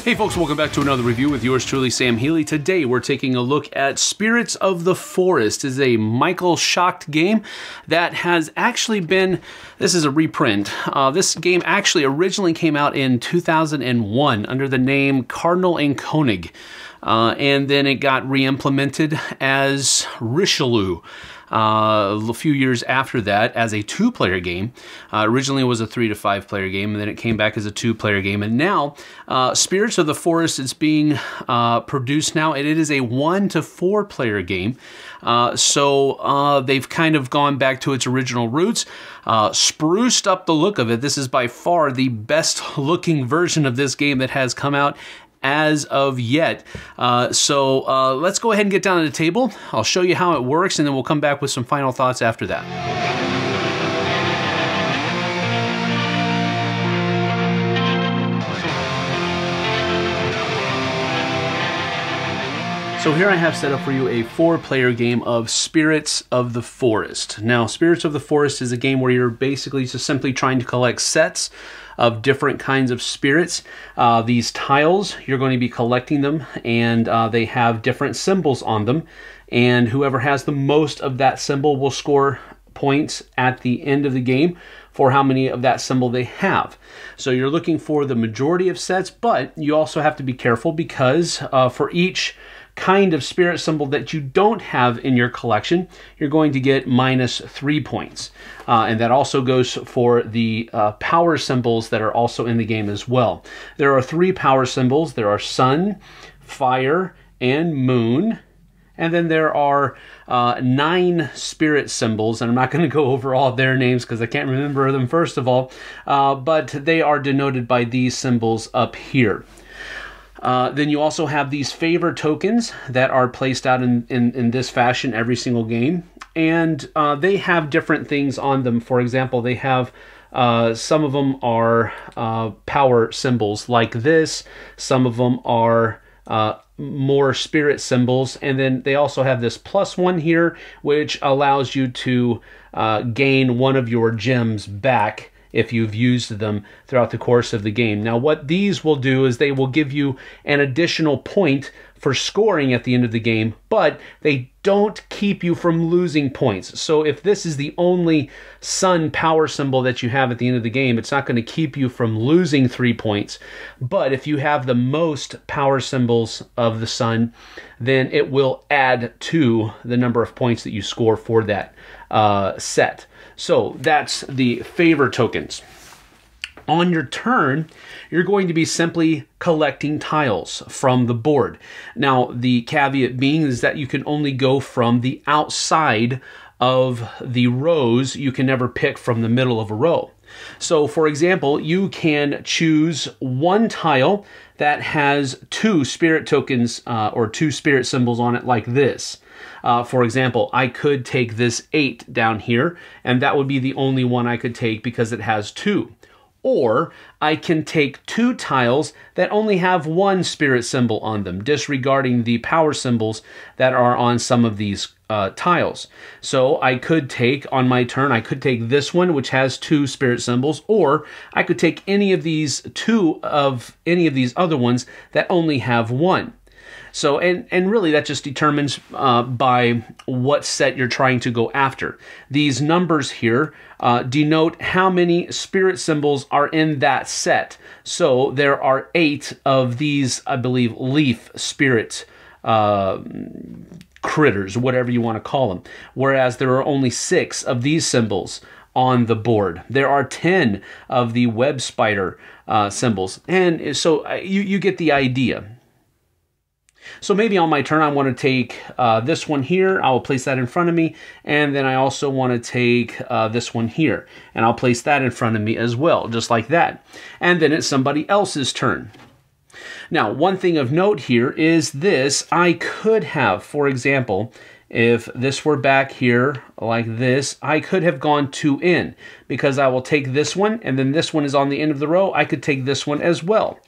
Hey folks, welcome back to another review with yours truly, Sam Healey. Today we're taking a look at Spirits of the Forest. This is a Michael Schacht game that has actually been, this is a reprint. This game actually originally came out in 2001 under the name Kardinal König. And then it got re-implemented as Richelieu. A few years after that as a two-player game. Originally it was a 3 to 5 player game, and then it came back as a 2-player game. And now Spirits of the Forest is being produced now, and it is a 1 to 4 player game. So they've kind of gone back to its original roots, spruced up the look of it. This is by far the best looking version of this game that has come out as of yet. So let's go ahead and get down to the table. I'll show you how it works, and then we'll come back with some final thoughts after that. So here I have set up for you a 4-player game of Spirits of the Forest. Now, Spirits of the Forest is a game where you're basically just simply trying to collect sets of different kinds of spirits. These tiles, you're going to be collecting them, and they have different symbols on them, and whoever has the most of that symbol will score points at the end of the game for how many of that symbol they have. So you're looking for the majority of sets, but you also have to be careful because for each kind of spirit symbol that you don't have in your collection, you're going to get -3 points. And that also goes for the power symbols that are also in the game as well. There are 3 power symbols. There are sun, fire, and moon. And then there are 9 spirit symbols, and I'm not going to go over all their names because I can't remember them first of all, but they are denoted by these symbols up here. Then you also have these favor tokens that are placed out in this fashion every single game. And they have different things on them. For example, they have, some of them are power symbols like this. Some of them are more spirit symbols. And then they also have this +1 here, which allows you to gain one of your gems back if you've used them throughout the course of the game. Now, what these will do is they will give you an additional point for scoring at the end of the game, but they don't keep you from losing points. So if this is the only sun power symbol that you have at the end of the game, it's not going to keep you from losing 3 points. But if you have the most power symbols of the sun, then it will add to the number of points that you score for that set. So that's the favor tokens. On your turn, you're going to be simply collecting tiles from the board. Now, the caveat being is that you can only go from the outside of the rows. You can never pick from the middle of a row. So, for example, you can choose one tile that has 2 spirit tokens or 2 spirit symbols on it like this. For example, I could take this 8 down here, and that would be the only one I could take because it has 2. Or I can take 2 tiles that only have 1 spirit symbol on them, disregarding the power symbols that are on some of these tiles. So I could take, on my turn, I could take this one, which has 2 spirit symbols, or I could take any of these 2 of any of these other ones that only have 1. So, and really that just determines by what set you're trying to go after. These numbers here denote how many spirit symbols are in that set. So there are 8 of these, I believe, leaf spirit critters, whatever you want to call them. Whereas there are only 6 of these symbols on the board. There are 10 of the web spider symbols. And so you get the idea. So maybe on my turn I want to take this one here. I will place that in front of me. And then I also want to take this one here. And I'll place that in front of me as well, just like that. And then it's somebody else's turn. Now, one thing of note here is this. I could have, for example, if this were back here like this, I could have gone 2 in because I will take this one, and then this one is on the end of the row. I could take this one as well.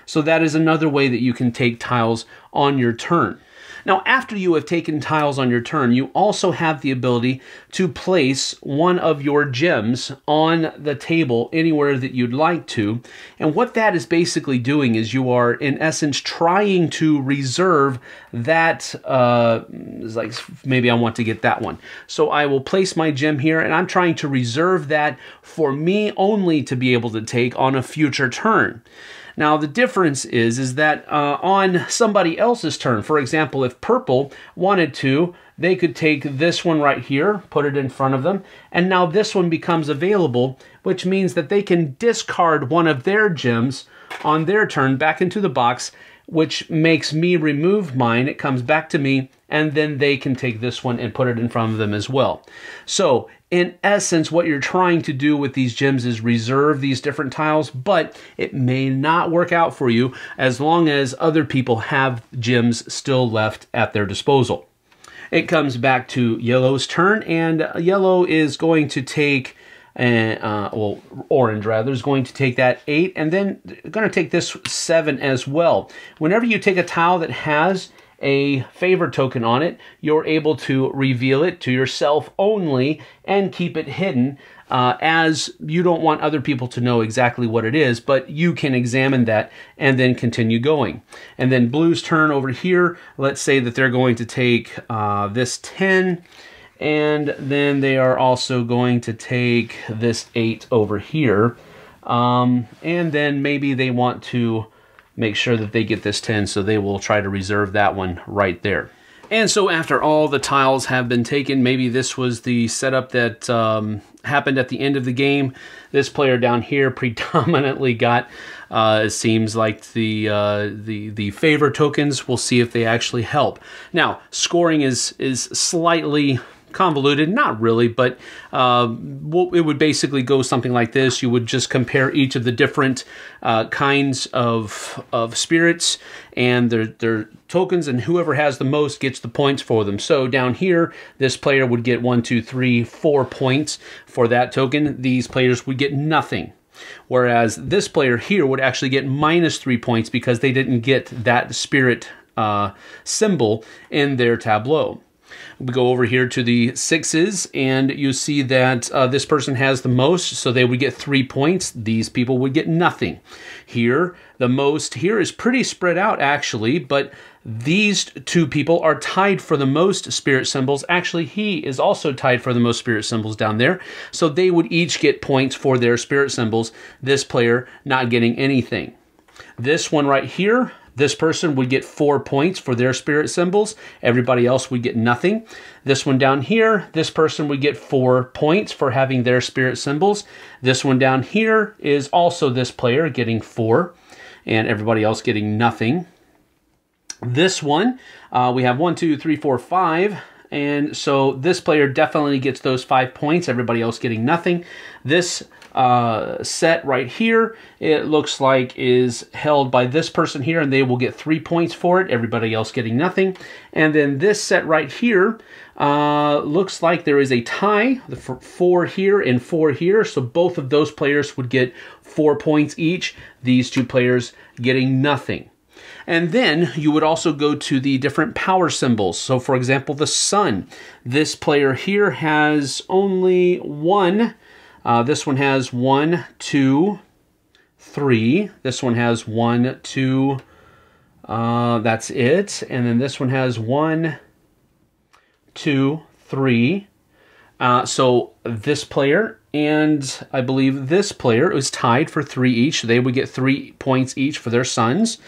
So that is another way that you can take tiles on your turn. Now, after you have taken tiles on your turn, you also have the ability to place one of your gems on the table anywhere that you'd like to. And what that is basically doing is you are, in essence, trying to reserve that, like maybe I want to get that one. So I will place my gem here, and I'm trying to reserve that for me only to be able to take on a future turn. Now, the difference is that on somebody else's turn, for example, if purple wanted to, they could take this one right here, put it in front of them, and now this one becomes available, which means that they can discard one of their gems on their turn back into the box, which makes me remove mine. It comes back to me, and then they can take this one and put it in front of them as well. So, in essence, what you're trying to do with these gems is reserve these different tiles, but it may not work out for you as long as other people have gems still left at their disposal. It comes back to yellow's turn, and yellow is going to take, well, orange rather, is going to take that 8, and then going to take this 7 as well. Whenever you take a tile that has a favor token on it, you're able to reveal it to yourself only and keep it hidden, as you don't want other people to know exactly what it is, but you can examine that and then continue going. And then blue's turn over here, let's say that they're going to take this 10, and then they are also going to take this 8 over here, and then maybe they want to make sure that they get this 10, so they will try to reserve that one right there. And so after all the tiles have been taken, maybe this was the setup that happened at the end of the game. This player down here predominantly got, it seems like the favor tokens. We'll see if they actually help. Now, scoring is slightly convoluted, not really, but it would basically go something like this. You would just compare each of the different kinds of spirits and their tokens, and whoever has the most gets the points for them. So down here, this player would get 1, 2, 3, 4 points for that token. These players would get nothing. Whereas this player here would actually get -3 points because they didn't get that spirit symbol in their tableau. We go over here to the 6s, and you see that this person has the most, so they would get 3 points. These people would get nothing. Here, the most here is pretty spread out, actually, but these two people are tied for the most spirit symbols. Actually, he is also tied for the most spirit symbols down there, so they would each get points for their spirit symbols, this player not getting anything. This one right here, this person would get 4 points for their spirit symbols. Everybody else would get nothing. This one down here, this person would get 4 points for having their spirit symbols. This one down here is also this player getting 4, and everybody else getting nothing. This one, we have 1, 2, 3, 4, 5. And so this player definitely gets those 5 points, everybody else getting nothing. This set right here, it looks like is held by this person here, and they will get 3 points for it, everybody else getting nothing. And then this set right here, looks like there is a tie, 4 here and 4 here, so both of those players would get 4 points each, these two players getting nothing. And then you would also go to the different power symbols. So for example, the sun. This player here has only 1. This one has 1, 2, 3. This one has 1, 2. That's it. And then this one has 1, 2, 3. So this player and I believe this player is tied for 3 each. They would get 3 points each for their suns.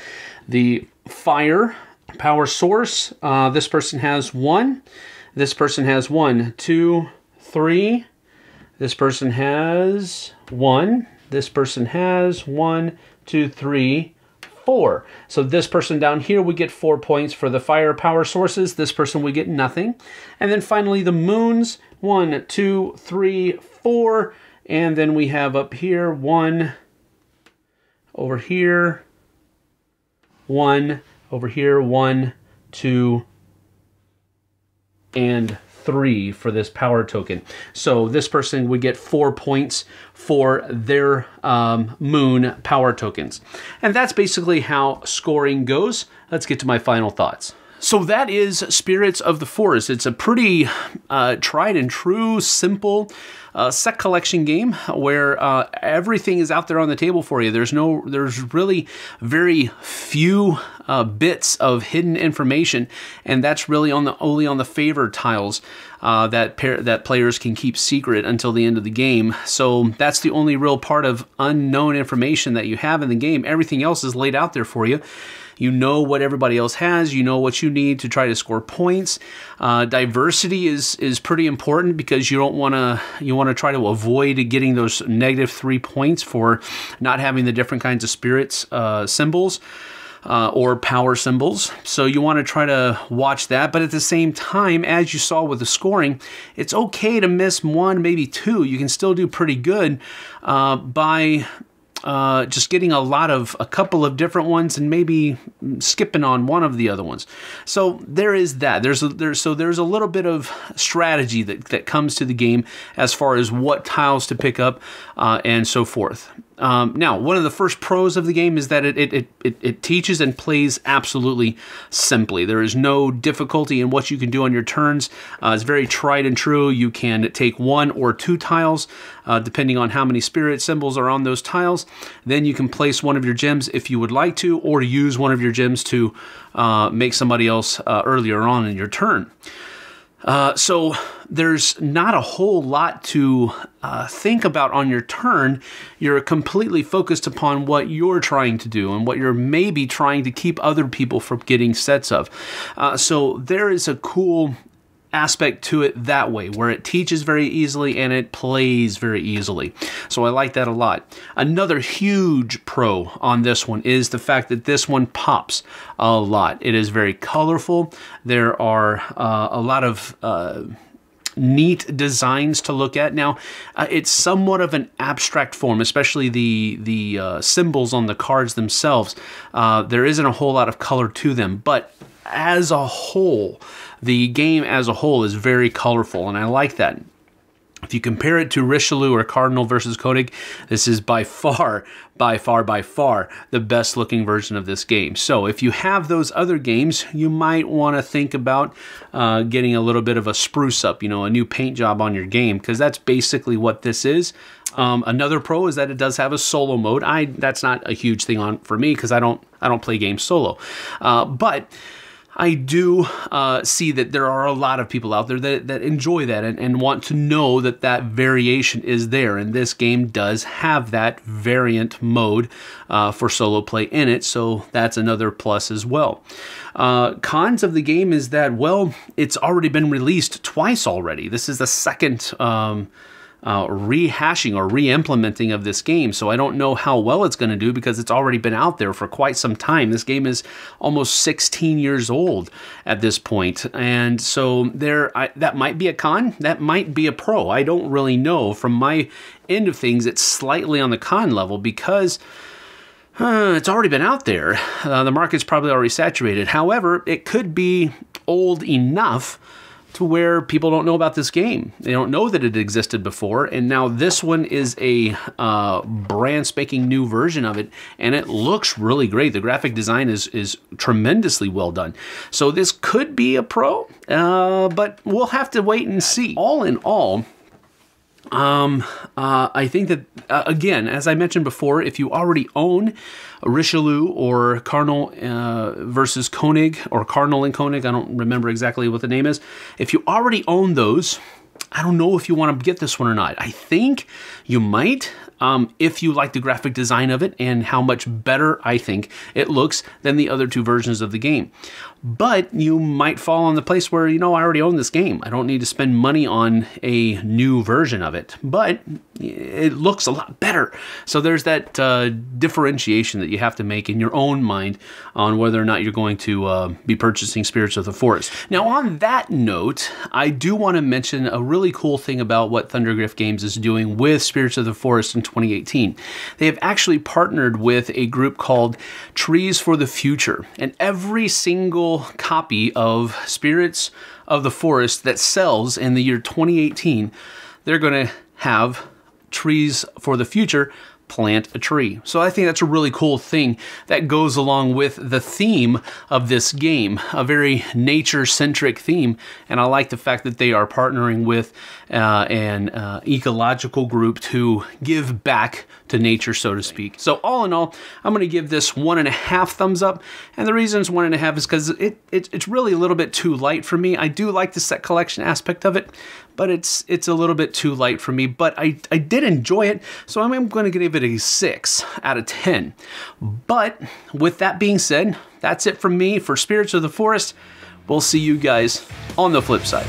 The fire power source, this person has 1. This person has 1, 2, 3. This person has 1. This person has 1, 2, 3, 4. So this person down here would get 4 points for the fire power sources. This person would get nothing. And then finally the moons, 1, 2, 3, 4. And then we have up here 1, over here, 1, over here, 1, 2, and 3 for this power token. So this person would get 4 points for their moon power tokens. And that's basically how scoring goes. Let's get to my final thoughts. So that is Spirits of the Forest. It's a pretty tried and true, simple set collection game where everything is out there on the table for you. There's really very few bits of hidden information, and that's really only on the favor tiles that players can keep secret until the end of the game. So that's the only real part of unknown information that you have in the game. Everything else is laid out there for you. You know what everybody else has. You know what you need to try to score points. Diversity is pretty important because you want to try to avoid getting those -3 points for not having the different kinds of spirits symbols. Or power symbols. So you want to try to watch that, but at the same time, as you saw with the scoring, it's okay to miss 1, maybe 2. You can still do pretty good by just getting a couple of different ones and maybe skipping on one of the other ones. So there is that. There's a little bit of strategy that comes to the game as far as what tiles to pick up and so forth. Now, one of the first pros of the game is that it teaches and plays absolutely simply. There is no difficulty in what you can do on your turns. It's very tried and true. You can take 1 or 2 tiles, depending on how many spirit symbols are on those tiles. Then you can place one of your gems if you would like to, or use one of your gems to make somebody else earlier on in your turn. So there's not a whole lot to think about on your turn. You're completely focused upon what you're trying to do and what you're maybe trying to keep other people from getting sets of. So there is a cool aspect to it that way, where it teaches very easily and it plays very easily. So I like that a lot. Another huge pro on this one is the fact that this one pops a lot. It is very colorful. There are a lot of neat designs to look at. Now, it's somewhat of an abstract form, especially the symbols on the cards themselves. There isn't a whole lot of color to them, but as a whole, the game as a whole is very colorful, and I like that. If you compare it to Richelieu or Kardinal versus König, this is by far the best looking version of this game. So if you have those other games, you might want to think about getting a little bit of a spruce up, a new paint job on your game, because that's basically what this is. Another pro is that it does have a solo mode. That's not a huge thing for me because I don't play games solo, but I do see that there are a lot of people out there that enjoy that and want to know that variation is there. And this game does have that variant mode for solo play in it, so that's another plus as well. Cons of the game is that, well, it's already been released twice already. This is the second rehashing or re-implementing of this game, so I don't know how well it's going to do because it's already been out there for quite some time. This game is almost 16 years old at this point, and so that might be a con, that might be a pro. I don't really know. From my end of things, it's slightly on the con level because it's already been out there. The market's probably already saturated. However, it could be old enough to where people don't know about this game. They don't know that it existed before, and now this one is a brand spanking new version of it, and it looks really great. The graphic design is tremendously well done. So this could be a pro, but we'll have to wait and see. All in all, I think that, again, as I mentioned before, if you already own Richelieu or Cardinal versus König, or Cardinal and König, I don't remember exactly what the name is. If you already own those, I don't know if you want to get this one or not. I think you might, if you like the graphic design of it and how much better I think it looks than the other two versions of the game. But you might fall on the place where, I already own this game. I don't need to spend money on a new version of it. But it looks a lot better. So there's that differentiation that you have to make in your own mind on whether or not you're going to be purchasing Spirits of the Forest. Now, on that note, I do want to mention a really cool thing about what Thundergryph Games is doing with Spirits of the Forest in 2018. They have actually partnered with a group called Trees for the Future, and every single copy of Spirits of the Forest that sells in the year 2018, they're going to have Trees for the Future plant a tree. So I think that's a really cool thing that goes along with the theme of this game, a very nature-centric theme, and I like the fact that they are partnering with an ecological group to give back to nature, so to speak. So all in all, I'm going to give this 1.5 thumbs up, and the reason it's 1.5 is because it's really a little bit too light for me. I do like the set collection aspect of it, but it's a little bit too light for me, but I did enjoy it, so I'm going to give it a 6 out of 10. But with that being said, that's it from me for Spirits of the Forest. We'll see you guys on the flip side.